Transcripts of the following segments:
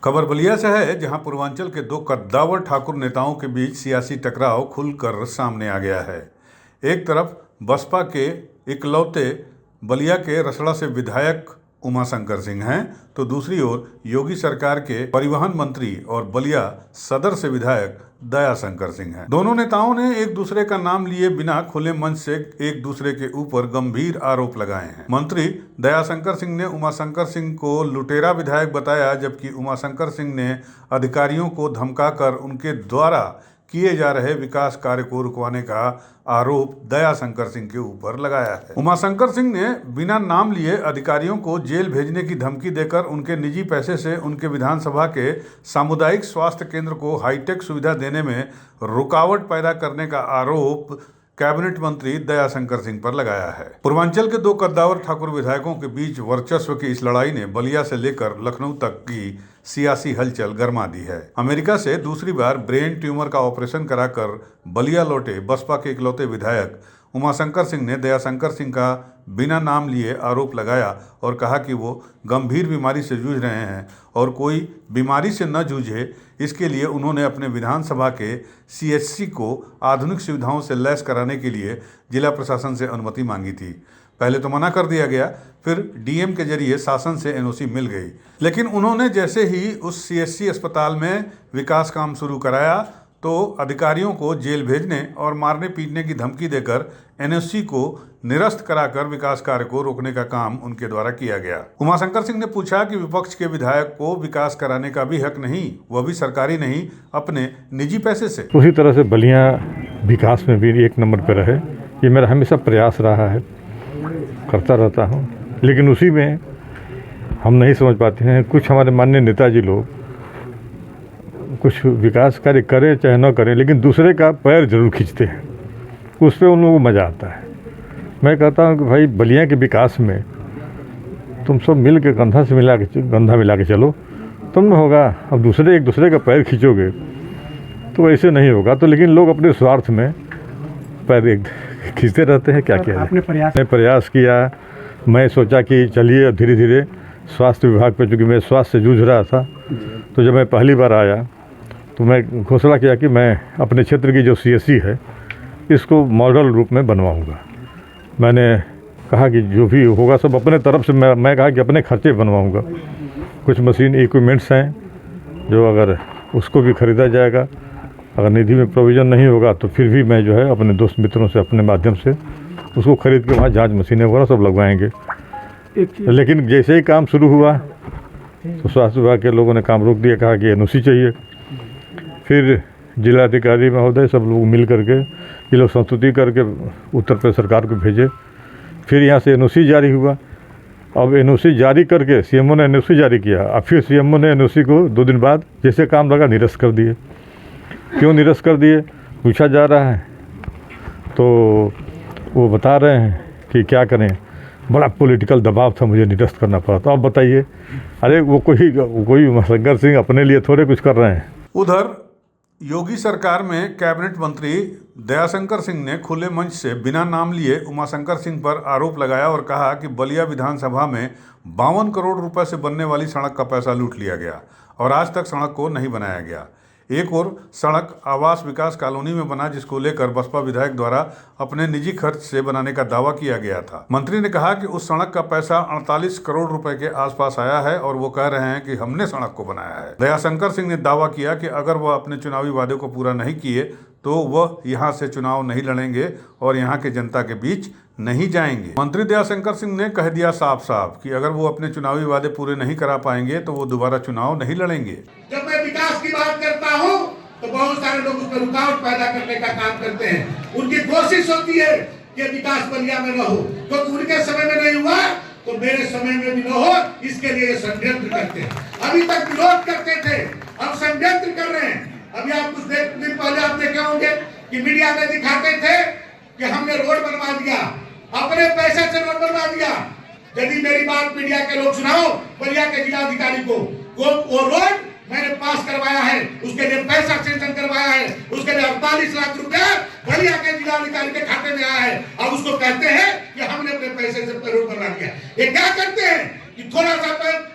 खबर बलिया से है, जहां पूर्वांचल के दो कद्दावर ठाकुर नेताओं के बीच सियासी टकराव खुलकर सामने आ गया है। एक तरफ बसपा के इकलौते बलिया के रसड़ा से विधायक उमाशंकर सिंह हैं, तो दूसरी ओर योगी सरकार के परिवहन मंत्री और बलिया सदर से विधायक दयाशंकर सिंह हैं। दोनों नेताओं ने एक दूसरे का नाम लिए बिना खुले मंच से एक दूसरे के ऊपर गंभीर आरोप लगाए हैं। मंत्री दयाशंकर सिंह ने उमाशंकर सिंह को लुटेरा विधायक बताया, जबकि उमाशंकर सिंह ने अधिकारियों को धमकाकर उनके द्वारा किए जा रहे विकास कार्य को रुकवाने का आरोप दयाशंकर सिंह के ऊपर लगाया है। उमाशंकर सिंह ने बिना नाम लिए अधिकारियों को जेल भेजने की धमकी देकर उनके निजी पैसे से उनके विधानसभा के सामुदायिक स्वास्थ्य केंद्र को हाईटेक सुविधा देने में रुकावट पैदा करने का आरोप कैबिनेट मंत्री दयाशंकर सिंह पर लगाया है। पूर्वांचल के दो कद्दावर ठाकुर विधायकों के बीच वर्चस्व की इस लड़ाई ने बलिया से लेकर लखनऊ तक की सियासी हलचल गरमा दी है। अमेरिका से दूसरी बार ब्रेन ट्यूमर का ऑपरेशन कराकर बलिया लौटे बसपा के इकलौते विधायक उमाशंकर सिंह ने दयाशंकर सिंह का बिना नाम लिए आरोप लगाया और कहा कि वो गंभीर बीमारी से जूझ रहे हैं और कोई बीमारी से न जूझे, इसके लिए उन्होंने अपने विधानसभा के सीएचसी को आधुनिक सुविधाओं से लैस कराने के लिए जिला प्रशासन से अनुमति मांगी थी। पहले तो मना कर दिया गया, फिर डीएम के जरिए शासन से एनओसी मिल गई, लेकिन उन्होंने जैसे ही उस सीएचसी अस्पताल में विकास काम शुरू कराया तो अधिकारियों को जेल भेजने और मारने पीटने की धमकी देकर एनओसी को निरस्त कराकर विकास कार्य को रोकने का काम उनके द्वारा किया गया। उमाशंकर सिंह ने पूछा कि विपक्ष के विधायक को विकास कराने का भी हक नहीं, वह भी सरकारी नहीं, अपने निजी पैसे से। उसी तरह से बलिया विकास में भी एक नंबर पर रहे, ये मेरा हमेशा प्रयास रहा है, करता रहता हूँ। लेकिन उसी में हम नहीं समझ पाते हैं, कुछ हमारे माननीय नेताजी लोग कुछ विकास कार्य करें चाहे न करें, लेकिन दूसरे का पैर जरूर खींचते हैं, उस पर उन लोगों को मज़ा आता है। मैं कहता हूँ कि भाई बलिया के विकास में तुम सब मिल के कंधा मिला के चलो, तुम न होगा। अब दूसरे एक दूसरे का पैर खींचोगे तो ऐसे नहीं होगा। तो लेकिन लोग अपने स्वार्थ में पैर खींचते रहते हैं। क्या किया मैं प्रयास किया, मैं सोचा कि चलिए धीरे धीरे स्वास्थ्य विभाग पे, चूँकि मैं स्वास्थ्य से जूझ रहा था, तो जब मैं पहली बार आया तो मैं घोषणा किया कि मैं अपने क्षेत्र की जो सीएचसी है इसको मॉडल रूप में बनवाऊंगा। मैंने कहा कि जो भी होगा सब अपने तरफ से, मैं कहा कि अपने खर्चे बनवाऊंगा। कुछ मशीन इक्विपमेंट्स हैं जो अगर उसको भी ख़रीदा जाएगा, अगर निधि में प्रोविज़न नहीं होगा तो फिर भी मैं जो है अपने दोस्त मित्रों से अपने माध्यम से उसको ख़रीद के वहाँ जाँच मशीनें वगैरह सब लगवाएंगे। लेकिन जैसे ही काम शुरू हुआ तो स्वास्थ्य विभाग के लोगों ने काम रोक दिया, कहा कि एनओसी चाहिए। फिर जिलाधिकारी महोदय सब लोग मिल करके ये लोग संस्तुति करके उत्तर प्रदेश सरकार को भेजे। फिर यहाँ से एनओसी जारी हुआ। अब एनओसी जारी करके सीएमओ ने एनओसी जारी किया, अब फिर सीएमओ ने एनओसी को 2 दिन बाद जैसे काम लगा निरस्त कर दिए। क्यों निरस्त कर दिए पूछा जा रहा है, तो वो बता रहे हैं कि क्या करें, बड़ा पॉलिटिकल दबाव था, मुझे निरस्त करना पड़ा। तो अब बताइए, अरे वो कोई उमाशंकर सिंह अपने लिए थोड़े कुछ कर रहे हैं। उधर योगी सरकार में कैबिनेट मंत्री दयाशंकर सिंह ने खुले मंच से बिना नाम लिए उमाशंकर सिंह पर आरोप लगाया और कहा कि बलिया विधानसभा में 52 करोड़ रुपए से बनने वाली सड़क का पैसा लूट लिया गया और आज तक सड़क को नहीं बनाया गया। एक और सड़क आवास विकास कॉलोनी में बना, जिसको लेकर बसपा विधायक द्वारा अपने निजी खर्च से बनाने का दावा किया गया था। मंत्री ने कहा कि उस सड़क का पैसा 48 करोड़ रुपए के आसपास आया है और वो कह रहे हैं कि हमने सड़क को बनाया है। दयाशंकर सिंह ने दावा किया कि अगर वह अपने चुनावी वादे को पूरा नहीं किए तो वह यहाँ से चुनाव नहीं लड़ेंगे और यहाँ के जनता के बीच नहीं जाएंगे। मंत्री दयाशंकर सिंह ने कह दिया साफ साफ कि अगर वो अपने चुनावी वादे पूरे नहीं करा पाएंगे तो वो दोबारा चुनाव नहीं लड़ेंगे। जब मैं विकास की बात करता हूँ तो बहुत सारे लोग उसमें रुकावट पैदा करने का काम करते हैं। उनकी कोशिश होती है कि विकास बलिया में न हो, तो उनके समय में नहीं हुआ तो मेरे समय में भी न हो, इसके लिए षड्यंत्र करते हैं। अभी तक विरोध करते थे, अब षड्यंत्र कर रहे हैं। अभी आप कुछ दिन पहले आप देखे होंगे कि मीडिया में दिखाते थे कि हमने रोड बनवा दिया, अपने पैसे से रोड बनवा दिया। यदि मेरी बात मीडिया के लोग सुनाओ, बलिया के जिलाधिकारी को वो रोड मैंने पास करवाया है, उसके लिए पैसा सेंक्शन करवाया है, उसके लिए 48 लाख रुपया बलिया के जिलाधिकारी के खाते में आया है। अब उसको कहते हैं कि हमने अपने पैसे से रोड बनवा दिया। ये क्या करते हैं कि थोड़ा सा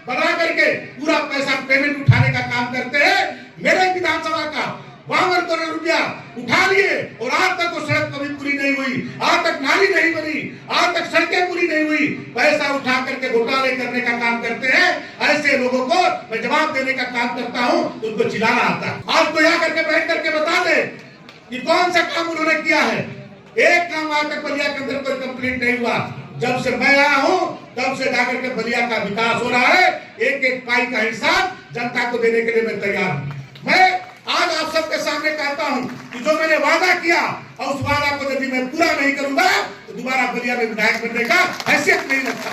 बना करके पूरा पैसा पेमेंट उठाने का काम करते हैं। मेरे विधानसभा का 52 करोड़ रुपया उठा लिए और आज तक वो सड़क कभी पूरी नहीं हुई, आज तक नाली नहीं बनी, आज तक सड़कें पूरी नहीं हुई। पैसा उठा करके घोटाले करने का काम करते हैं। ऐसे लोगों को मैं जवाब देने का काम करता हूं तो उनको चिल्लाना आता है। आज तो यहाँ करके बैठ करके बता दे कि कौन सा काम उन्होंने किया है। एक काम आज तक बलिया के अंदर कोई कंप्लीट नहीं हुआ। जब से मैं आया हूं तब से जाकर के बलिया का विकास हो रहा है। एक एक पाई का हिसाब जनता को देने के लिए मैं तैयार हूं। मैं आज आप सबके सामने कहता हूं कि जो मैंने वादा किया और उस वादा को यदि मैं पूरा नहीं करूंगा तो दोबारा बलिया में विधायक बनने का हैसियत नहीं रखता।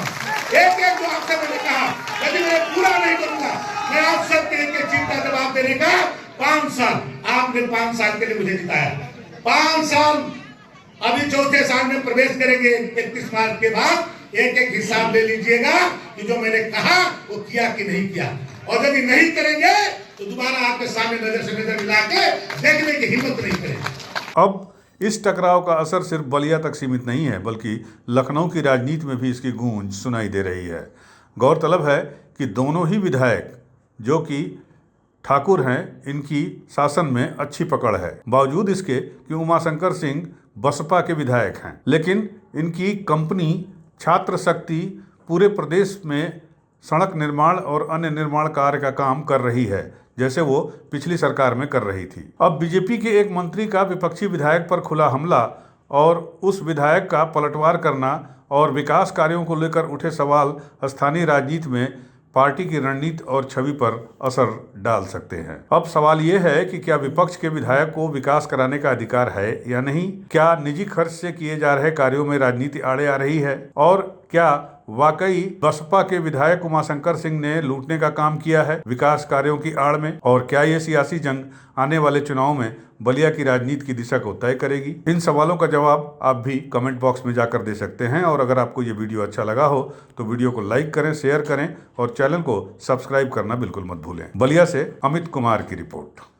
एक एक जो आपसे मैंने कहा यदि मैं पूरा नहीं करूंगा, मैं आप सबके एक एक चीज का जवाब देने का 5 साल, आपने 5 साल के लिए मुझे जिताया। 5 साल अभी चौथे साल में प्रवेश करेंगे। 31 मार्च के बाद एक एक हिसाब ले लीजिएगा कि जो मैंने कहा वो किया कि नहीं किया, और यदि नहीं करेंगे तो दोबारा आपके सामने नजर से नजर मिला के देखने की हिम्मत नहीं करेंगे। अब इस टकराव का असर सिर्फ बलिया तक सीमित नहीं है, बल्कि लखनऊ की राजनीति में भी इसकी गूंज सुनाई दे रही है। गौरतलब है कि दोनों ही विधायक जो कि ठाकुर हैं, इनकी शासन में अच्छी पकड़ है, बावजूद इसके कि उमाशंकर सिंह बसपा के विधायक हैं। लेकिन इनकी कंपनी छात्र शक्ति पूरे प्रदेश में सड़क निर्माण और अन्य निर्माण कार्य का काम कर रही है, जैसे वो पिछली सरकार में कर रही थी। अब बीजेपी के एक मंत्री का विपक्षी विधायक पर खुला हमला और उस विधायक का पलटवार करना और विकास कार्यों को लेकर उठे सवाल स्थानीय राजनीति में पार्टी की रणनीति और छवि पर असर डाल सकते हैं। अब सवाल ये है कि क्या विपक्ष के विधायक को विकास कराने का अधिकार है या नहीं? क्या निजी खर्च से किए जा रहे कार्यों में राजनीति आड़े आ रही है? और क्या वाकई बसपा के विधायक उमाशंकर सिंह ने लूटने का काम किया है विकास कार्यों की आड़ में? और क्या ये सियासी जंग आने वाले चुनाव में बलिया की राजनीति की दिशा को तय करेगी? इन सवालों का जवाब आप भी कमेंट बॉक्स में जाकर दे सकते हैं। और अगर आपको ये वीडियो अच्छा लगा हो तो वीडियो को लाइक करें, शेयर करें और चैनल को सब्सक्राइब करना बिल्कुल मत भूलें। बलिया से अमित कुमार की रिपोर्ट।